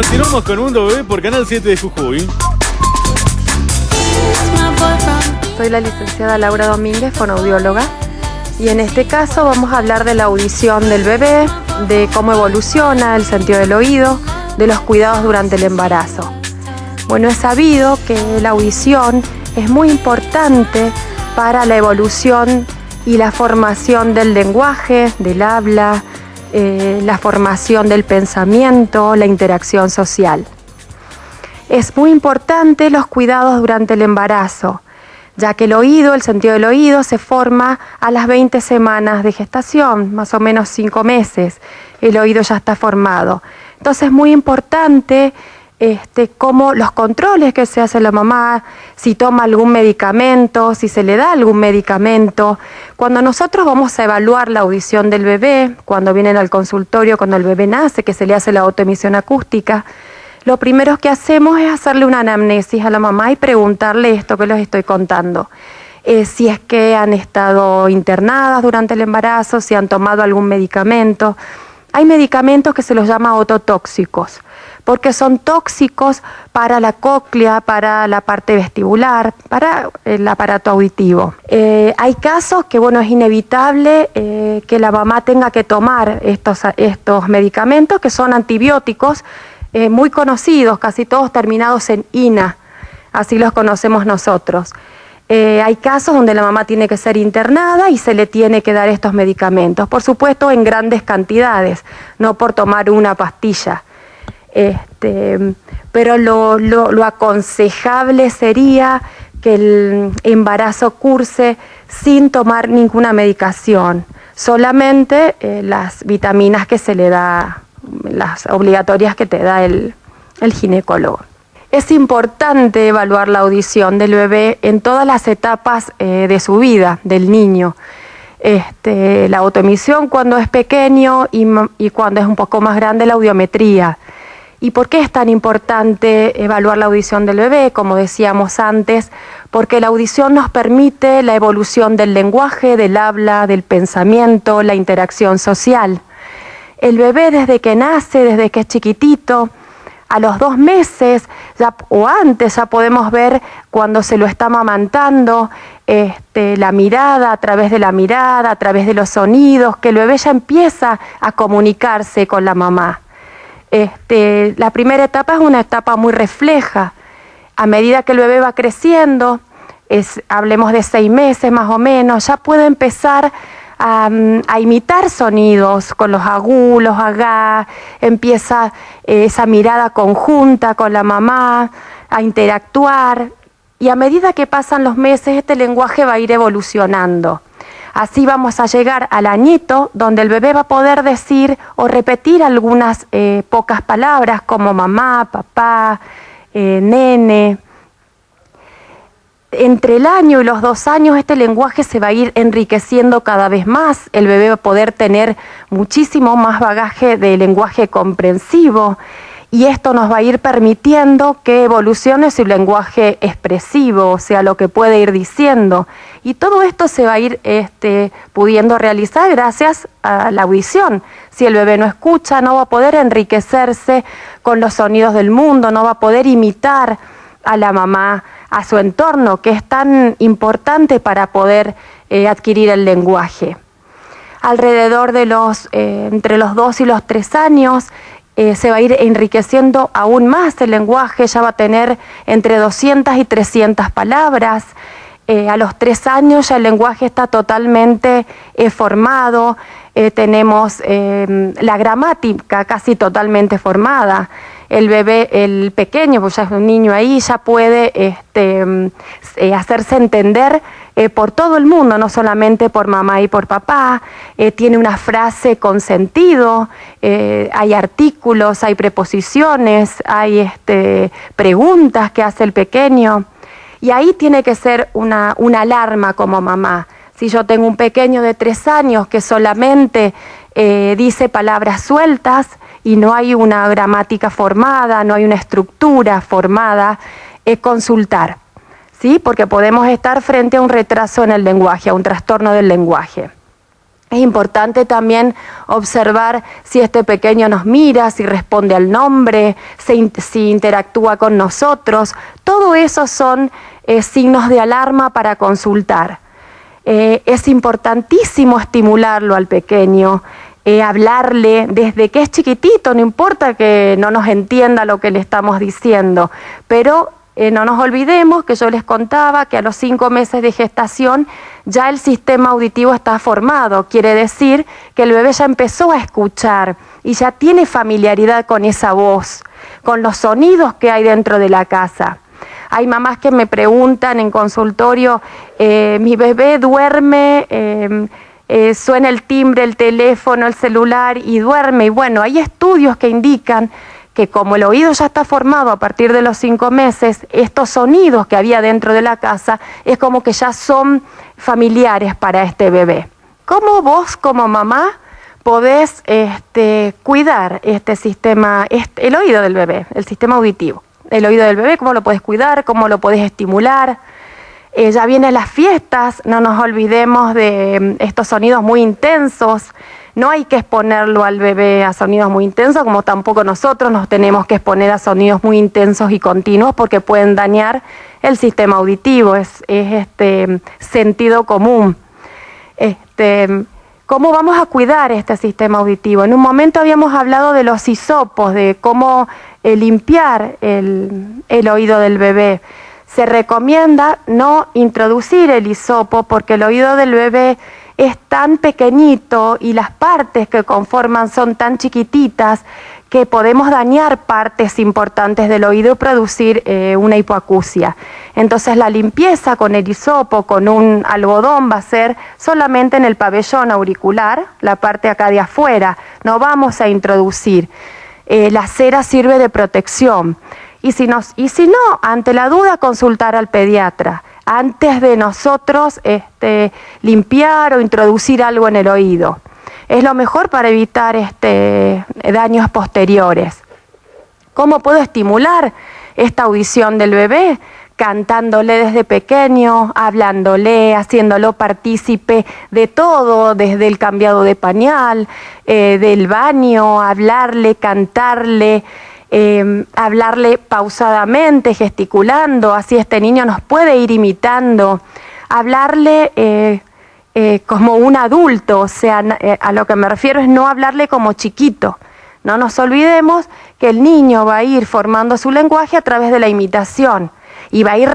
Continuamos con Mundo Bebé por Canal 7 de Jujuy. Soy la licenciada Laura Domínguez, fonoaudióloga, y en este caso vamos a hablar de la audición del bebé, de cómo evoluciona el sentido del oído, de los cuidados durante el embarazo. Bueno, es sabido que la audición es muy importante para la evolución y la formación del lenguaje, del habla, la formación del pensamiento, la interacción social. Es muy importante los cuidados durante el embarazo, ya que el oído, el sentido del oído, se forma a las 20 semanas de gestación, más o menos 5 meses, el oído ya está formado. Entonces es muy importante cómo los controles que se hace la mamá, si toma algún medicamento, si se le da algún medicamento. Cuando nosotros vamos a evaluar la audición del bebé, cuando vienen al consultorio, cuando el bebé nace, que se le hace la autoemisión acústica, lo primero que hacemos es hacerle una anamnesis a la mamá y preguntarle esto que les estoy contando. Si es que han estado internadas durante el embarazo, si han tomado algún medicamento. Hay medicamentos que se los llama ototóxicos, porque son tóxicos para la cóclea, para la parte vestibular, para el aparato auditivo. Hay casos que, bueno, es inevitable que la mamá tenga que tomar estos medicamentos, que son antibióticos muy conocidos, casi todos terminados en INA, así los conocemos nosotros. Hay casos donde la mamá tiene que ser internada y se le tiene que dar estos medicamentos, por supuesto en grandes cantidades, no por tomar una pastilla. Pero lo aconsejable sería que el embarazo curse sin tomar ninguna medicación, solamente las vitaminas que se le da, las obligatorias que te da el ginecólogo. Es importante evaluar la audición del bebé en todas las etapas de su vida, del niño. La autoemisión cuando es pequeño y cuando es un poco más grande la audiometría. ¿Y por qué es tan importante evaluar la audición del bebé? Como decíamos antes, porque la audición nos permite la evolución del lenguaje, del habla, del pensamiento, la interacción social. El bebé desde que nace, desde que es chiquitito, a los 2 meses o antes ya podemos ver cuando se lo está amamantando, la mirada, a través de los sonidos, que el bebé ya empieza a comunicarse con la mamá. La primera etapa es una etapa muy refleja. A medida que el bebé va creciendo, hablemos de 6 meses más o menos, ya puede empezar a imitar sonidos con los agú, los agá, empieza esa mirada conjunta con la mamá, a interactuar, y a medida que pasan los meses este lenguaje va a ir evolucionando. Así vamos a llegar al añito donde el bebé va a poder decir o repetir algunas pocas palabras como mamá, papá, nene. Entre el año y los 2 años este lenguaje se va a ir enriqueciendo cada vez más. El bebé va a poder tener muchísimo más bagaje de lenguaje comprensivo y esto nos va a ir permitiendo que evolucione su lenguaje expresivo, o sea, lo que puede ir diciendo. Y todo esto se va a ir pudiendo realizar gracias a la audición. Si el bebé no escucha, no va a poder enriquecerse con los sonidos del mundo, no va a poder imitar a la mamá, a su entorno, que es tan importante para poder adquirir el lenguaje. Alrededor de entre los 2 y los 3 años se va a ir enriqueciendo aún más el lenguaje, ya va a tener entre 200 y 300 palabras. A los 3 años ya el lenguaje está totalmente formado, tenemos la gramática casi totalmente formada. El bebé, el pequeño, pues ya es un niño ahí, ya puede hacerse entender por todo el mundo, no solamente por mamá y por papá. Tiene una frase con sentido, hay artículos, hay preposiciones, hay preguntas que hace el pequeño. Y ahí tiene que ser una alarma como mamá. Si yo tengo un pequeño de 3 años que solamente dice palabras sueltas, y no hay una gramática formada, no hay una estructura formada, consultar, ¿sí? Porque podemos estar frente a un retraso en el lenguaje, a un trastorno del lenguaje. Es importante también observar si este pequeño nos mira, si responde al nombre, si interactúa con nosotros. Todo eso son signos de alarma para consultar. Es importantísimo estimularlo al pequeño, hablarle desde que es chiquitito, no importa que no nos entienda lo que le estamos diciendo, pero no nos olvidemos que yo les contaba que a los 5 meses de gestación ya el sistema auditivo está formado. Quiere decir que el bebé ya empezó a escuchar y ya tiene familiaridad con esa voz, con los sonidos que hay dentro de la casa. Hay mamás que me preguntan en consultorio, mi bebé duerme, suena el timbre, el teléfono, el celular y duerme. Y bueno, hay estudios que indican que como el oído ya está formado a partir de los 5 meses, estos sonidos que había dentro de la casa es como que ya son familiares para este bebé. ¿Cómo vos como mamá podés cuidar este sistema, el oído del bebé, el sistema auditivo? El oído del bebé, ¿cómo lo podés cuidar? ¿Cómo lo podés estimular? Ya vienen las fiestas, no nos olvidemos de estos sonidos muy intensos. No hay que exponerlo al bebé a sonidos muy intensos, como tampoco nosotros nos tenemos que exponer a sonidos muy intensos y continuos porque pueden dañar el sistema auditivo, es sentido común. ¿Cómo vamos a cuidar este sistema auditivo? En un momento habíamos hablado de los hisopos, de cómo limpiar el oído del bebé. Se recomienda no introducir el hisopo porque el oído del bebé es tan pequeñito y las partes que conforman son tan chiquititas que podemos dañar partes importantes del oído y producir una hipoacusia. Entonces la limpieza con el hisopo, con un algodón, va a ser solamente en el pabellón auricular, la parte acá de afuera, no vamos a introducir. La cera sirve de protección. Y si no, ante la duda, consultar al pediatra antes de nosotros limpiar o introducir algo en el oído. Es lo mejor para evitar daños posteriores. ¿Cómo puedo estimular esta audición del bebé? Cantándole desde pequeño, hablándole, haciéndolo partícipe de todo, desde el cambiado de pañal, del baño, hablarle, cantarle, hablarle pausadamente, gesticulando, así este niño nos puede ir imitando, hablarle como un adulto, o sea, a lo que me refiero es no hablarle como chiquito. No nos olvidemos que el niño va a ir formando su lenguaje a través de la imitación y va a ir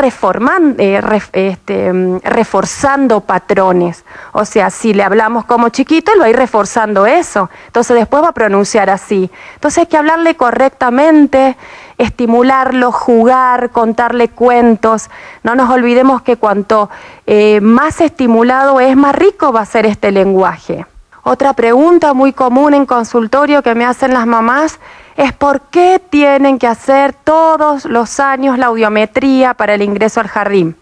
reforzando patrones. O sea, si le hablamos como chiquito, él va a ir reforzando eso. Entonces después va a pronunciar así. Entonces hay que hablarle correctamente, estimularlo, jugar, contarle cuentos. No nos olvidemos que cuanto más estimulado es, más rico va a ser este lenguaje. Otra pregunta muy común en consultorio que me hacen las mamás es por qué tienen que hacer todos los años la audiometría para el ingreso al jardín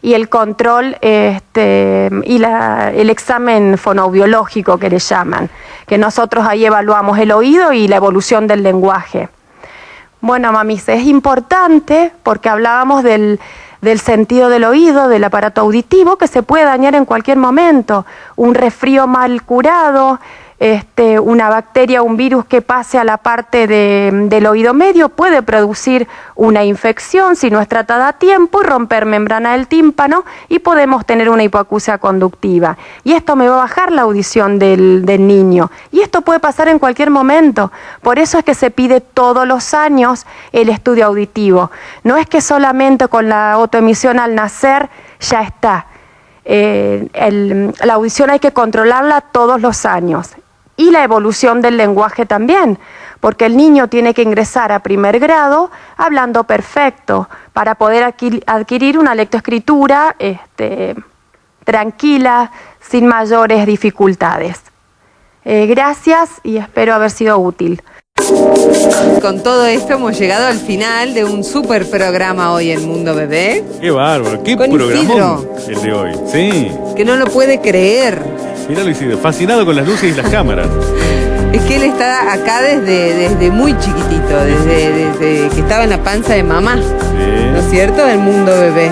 y el control y el examen fonoaudiológico que le llaman, que nosotros ahí evaluamos el oído y la evolución del lenguaje. Bueno, mamis, es importante porque hablábamos del sentido del oído, del aparato auditivo, que se puede dañar en cualquier momento. Un resfrío mal curado, una bacteria, un virus que pase a la parte del oído medio puede producir una infección si no es tratada a tiempo y romper membrana del tímpano y podemos tener una hipoacusia conductiva. Y esto me va a bajar la audición del niño. Y esto puede pasar en cualquier momento. Por eso es que se pide todos los años el estudio auditivo. No es que solamente con la autoemisión al nacer ya está. La audición hay que controlarla todos los años. Y la evolución del lenguaje también, porque el niño tiene que ingresar a 1er grado hablando perfecto para poder adquirir una lectoescritura tranquila, sin mayores dificultades. Gracias y espero haber sido útil. Con todo esto hemos llegado al final de un súper programa hoy en Mundo Bebé. Qué bárbaro, qué Con programón el de hoy. Sí. Que no lo puede creer. Míralo, Isidro, fascinado con las luces y las cámaras. Es que él está acá desde muy chiquitito, desde que estaba en la panza de mamá. Sí. ¿No es cierto? Del Mundo Bebé.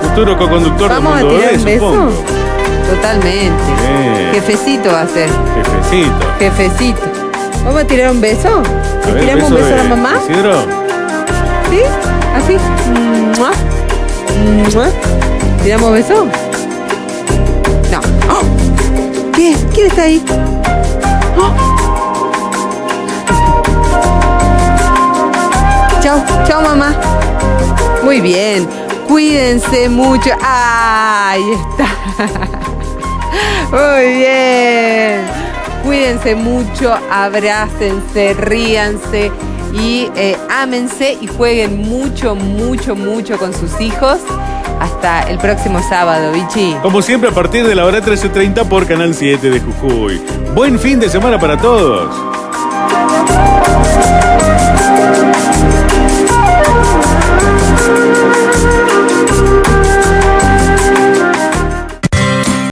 Futuro co-conductor del ¿Vamos Mundo a tirar Bebé, un beso? supongo. totalmente. Bien. Jefecito va a ser. Jefecito. Jefecito. ¿Vamos a tirar un beso? A ¿Le ver, tiramos un beso a la de mamá? Isidro. ¿Sí? ¿Así? ¡Mua! ¡Mua! ¿Tiramos beso? No. ¡Oh! ¿Qué? ¿Quién está ahí? ¡Oh! Chao, chao mamá. Muy bien. Cuídense mucho. Ahí está. Muy bien. Cuídense mucho, abrácense, ríanse y ámense y jueguen mucho, mucho, mucho con sus hijos. Hasta el próximo sábado, Vichy. Como siempre, a partir de la hora 13:30 por Canal 7 de Jujuy. Buen fin de semana para todos.